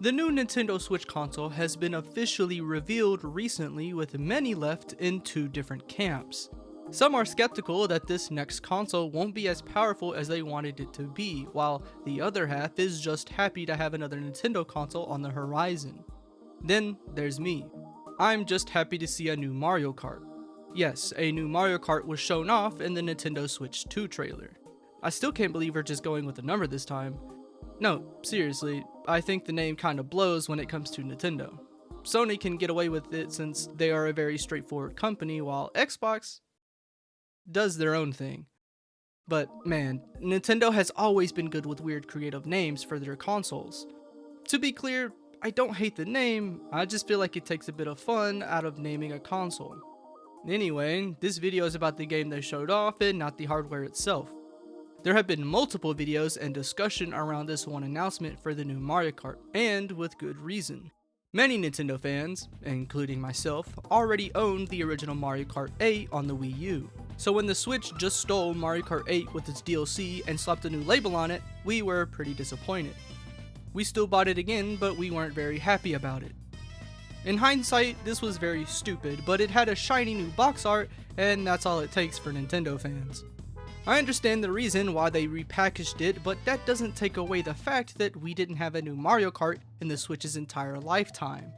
The new Nintendo Switch console has been officially revealed recently, with many left in two different camps. Some are skeptical that this next console won't be as powerful as they wanted it to be, while the other half is just happy to have another Nintendo console on the horizon. Then there's me. I'm just happy to see a new Mario Kart. Yes, a new Mario Kart was shown off in the Nintendo Switch 2 trailer. I still can't believe we're just going with a number this time. No, seriously, I think the name kinda blows when it comes to Nintendo. Sony can get away with it since they are a very straightforward company, while Xbox does their own thing. But man, Nintendo has always been good with weird creative names for their consoles. To be clear, I don't hate the name, I just feel like it takes a bit of fun out of naming a console. Anyway, this video is about the game they showed off and not the hardware itself. There have been multiple videos and discussion around this one announcement for the new Mario Kart, and with good reason. Many Nintendo fans, including myself, already owned the original Mario Kart 8 on the Wii U. So when the Switch just stole Mario Kart 8 with its DLC and slapped a new label on it, we were pretty disappointed. We still bought it again, but we weren't very happy about it. In hindsight, this was very stupid, but it had a shiny new box art, and that's all it takes for Nintendo fans. I understand the reason why they repackaged it, but that doesn't take away the fact that we didn't have a new Mario Kart in the Switch's entire lifetime.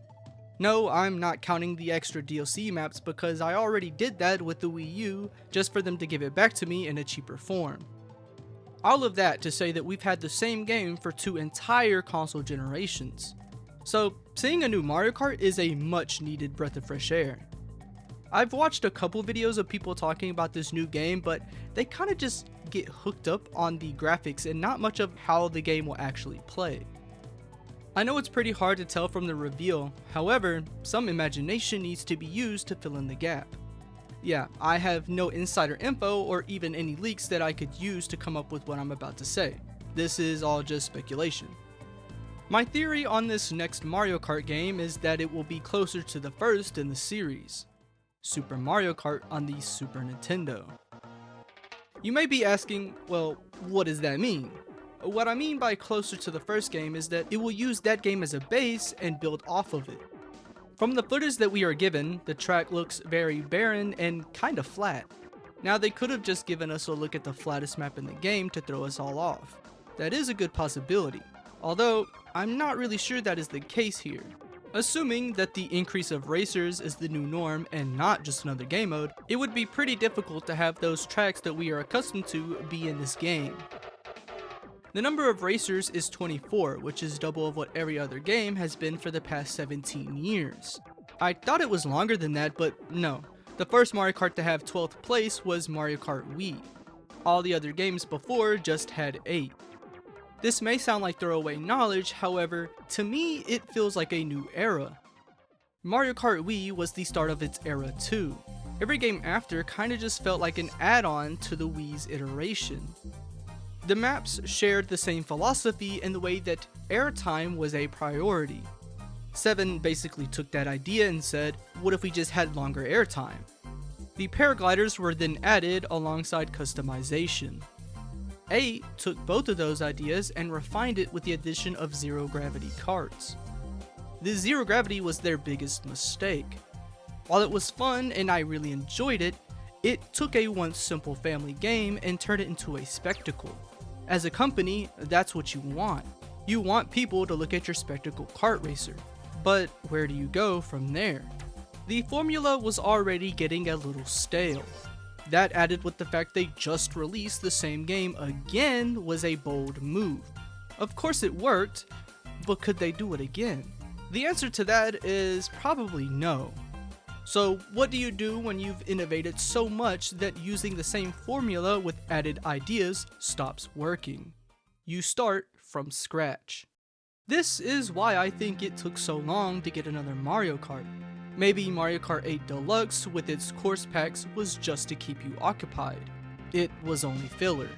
No, I'm not counting the extra DLC maps because I already did that with the Wii U just for them to give it back to me in a cheaper form. All of that to say that we've had the same game for two entire console generations. So seeing a new Mario Kart is a much needed breath of fresh air. I've watched a couple videos of people talking about this new game, but they kinda just get hooked up on the graphics and not much of how the game will actually play. I know it's pretty hard to tell from the reveal, however, some imagination needs to be used to fill in the gap. Yeah, I have no insider info or even any leaks that I could use to come up with what I'm about to say. This is all just speculation. My theory on this next Mario Kart game is that it will be closer to the first in the series. Super Mario Kart on the Super Nintendo. You may be asking, well, what does that mean? What I mean by closer to the first game is that it will use that game as a base and build off of it. From the footage that we are given, the track looks very barren and kinda flat. Now they could have just given us a look at the flattest map in the game to throw us all off. That is a good possibility, although I'm not really sure that is the case here. Assuming that the increase of racers is the new norm and not just another game mode, it would be pretty difficult to have those tracks that we are accustomed to be in this game. The number of racers is 24, which is double of what every other game has been for the past 17 years. I thought it was longer than that, but no. The first Mario Kart to have 12th place was Mario Kart Wii. All the other games before just had 8. This may sound like throwaway knowledge, however, to me it feels like a new era. Mario Kart Wii was the start of its era too. Every game after kinda just felt like an add-on to the Wii's iteration. The maps shared the same philosophy in the way that airtime was a priority. 7 basically took that idea and said, what if we just had longer airtime? The paragliders were then added alongside customization. 8 took both of those ideas and refined it with the addition of zero gravity karts. The zero gravity was their biggest mistake. While it was fun and I really enjoyed it, it took a once simple family game and turned it into a spectacle. As a company, that's what you want. You want people to look at your spectacle kart racer. But where do you go from there? The formula was already getting a little stale. That added with the fact they just released the same game again was a bold move. Of course it worked, but could they do it again? The answer to that is probably no. So what do you do when you've innovated so much that using the same formula with added ideas stops working? You start from scratch. This is why I think it took so long to get another Mario Kart. Maybe Mario Kart 8 Deluxe with its course packs was just to keep you occupied. It was only filler.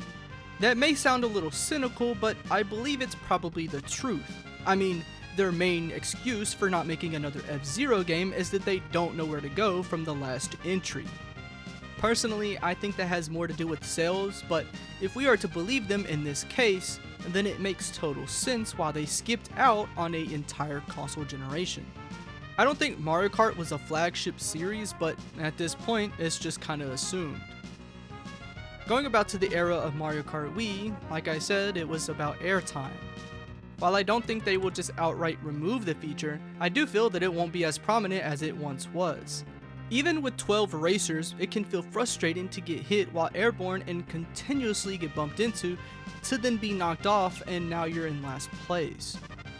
That may sound a little cynical, but I believe it's probably the truth. I mean, their main excuse for not making another F-Zero game is that they don't know where to go from the last entry. Personally, I think that has more to do with sales, but if we are to believe them in this case, then it makes total sense why they skipped out on an entire console generation. I don't think Mario Kart was a flagship series, but at this point, it's just kinda assumed. Going about to the era of Mario Kart Wii, like I said, it was about airtime. While I don't think they will just outright remove the feature, I do feel that it won't be as prominent as it once was. Even with 12 racers, it can feel frustrating to get hit while airborne and continuously get bumped into, to then be knocked off and now you're in last place.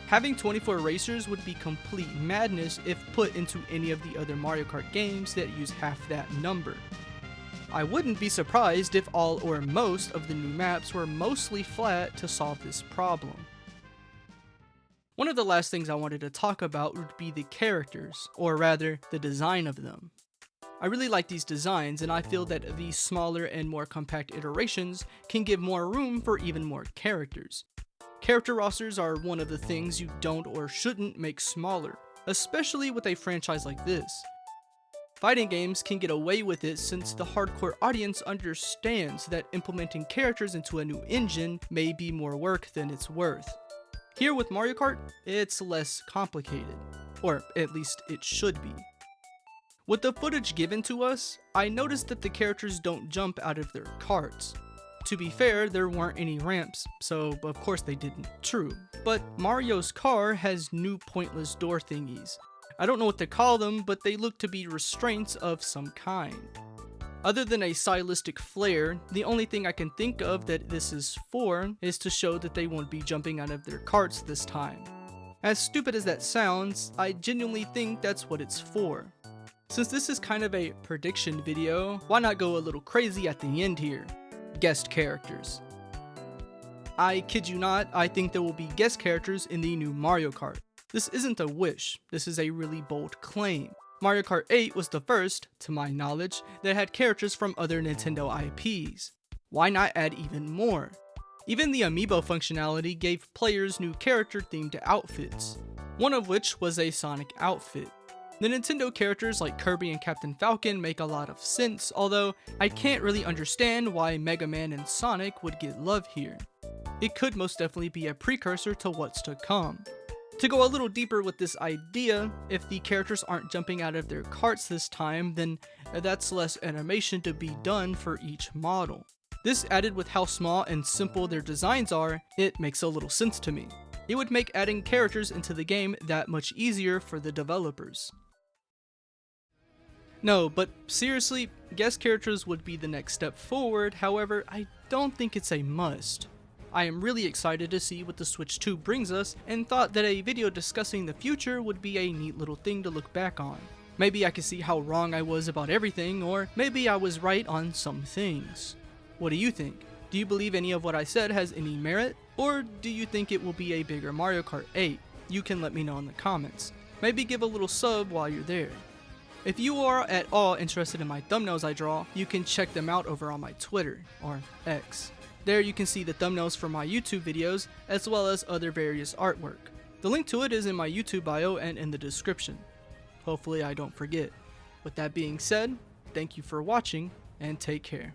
Having 24 racers would be complete madness if put into any of the other Mario Kart games that use half that number. I wouldn't be surprised if all or most of the new maps were mostly flat to solve this problem. One of the last things I wanted to talk about would be the characters, or rather, the design of them. I really like these designs, and I feel that these smaller and more compact iterations can give more room for even more characters. Character rosters are one of the things you don't or shouldn't make smaller, especially with a franchise like this. Fighting games can get away with it since the hardcore audience understands that implementing characters into a new engine may be more work than it's worth. Here with Mario Kart, it's less complicated, or at least it should be. With the footage given to us, I noticed that the characters don't jump out of their carts. To be fair, there weren't any ramps, so of course they didn't. True. But Mario's car has new pointless door thingies. I don't know what to call them, but they look to be restraints of some kind. Other than a stylistic flair, the only thing I can think of that this is for is to show that they won't be jumping out of their carts this time. As stupid as that sounds, I genuinely think that's what it's for. Since this is kind of a prediction video, why not go a little crazy at the end here? Guest characters. I kid you not, I think there will be guest characters in the new Mario Kart. This isn't a wish, this is a really bold claim. Mario Kart 8 was the first, to my knowledge, that had characters from other Nintendo IPs. Why not add even more? Even the amiibo functionality gave players new character-themed outfits, one of which was a Sonic outfit. The Nintendo characters like Kirby and Captain Falcon make a lot of sense, although I can't really understand why Mega Man and Sonic would get love here. It could most definitely be a precursor to what's to come. To go a little deeper with this idea, if the characters aren't jumping out of their carts this time, then that's less animation to be done for each model. This added with how small and simple their designs are, it makes a little sense to me. It would make adding characters into the game that much easier for the developers. No, but seriously, guest characters would be the next step forward, however, I don't think it's a must. I am really excited to see what the Switch 2 brings us, and thought that a video discussing the future would be a neat little thing to look back on. Maybe I could see how wrong I was about everything, or maybe I was right on some things. What do you think? Do you believe any of what I said has any merit? Or do you think it will be a bigger Mario Kart 8? You can let me know in the comments. Maybe give a little sub while you're there. If you are at all interested in my thumbnails I draw, you can check them out over on my Twitter, or X. There you can see the thumbnails for my YouTube videos, as well as other various artwork. The link to it is in my YouTube bio and in the description. Hopefully I don't forget. With that being said, thank you for watching, and take care.